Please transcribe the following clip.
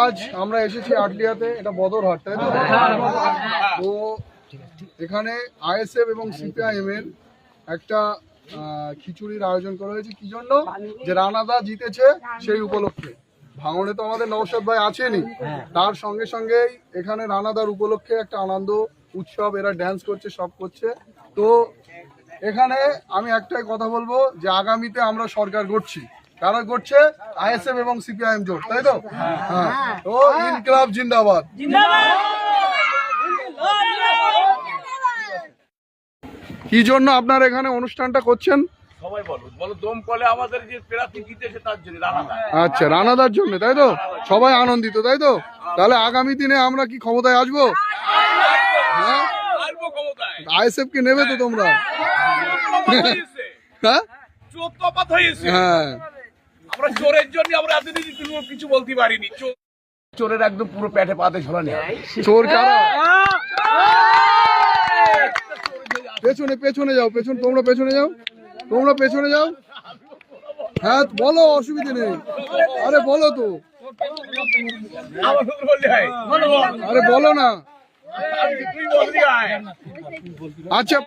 আজ আমরা এসেছি আটলিয়াতে, এটা বদরহাট, তাই তো? তো এখানে আইএসএফ এবং সিপিআইএম এর একটা খিচুড়ির আয়োজন করা হয়েছে। কি জন্য? যে রানাদা জিতেছে সেই উপলক্ষে। ভাঙড়ে তো আমাদের নওশাদ ভাই আছেনই, তার সঙ্গে সঙ্গেই এখানে রানাদার উপলক্ষে একটা আনন্দ উৎসব, এরা ড্যান্স করছে, সব করছে। তো এখানে আমি একটাই কথা বলবো যে আগামীতে আমরা সরকার গড়ছি। কারা করছে? আইএসএফ এবং সিপিআইএম জোট, তাই তো? হ্যাঁ। তো ইনকিলাব জিন্দাবাদ। কি জন্য আপনারা এখানে অনুষ্ঠানটা করছেন? সবাই বলো দমকলে আমাদের যে প্রার্থী জিতেছে তার জন্য, রানাদা। আচ্ছা, রানাদার জন্য, তাই তো? সবাই আনন্দিত, তাই তো? তাহলে আগামী দিনে আমরা কি ক্ষমতায় আসবো? হ্যাঁ, আইএসএফ কে নেবে তো তোমরা? হ্যাঁ, হ্যাঁ। আমরা চোরের জন্য আমরা এতদিন কিছু বলতে পারিনি। চোরের একদম পুরো পেটে পাতে ঝোলানি। চোর কারা? পেছনে পেছনে যাও, তোমরা পেছনে যাও, তোমরা পেছনে যাও। হ্যাঁ বলো, অসুবিধা নেই। আরে বলো তো, আরে বলো না। আচ্ছা।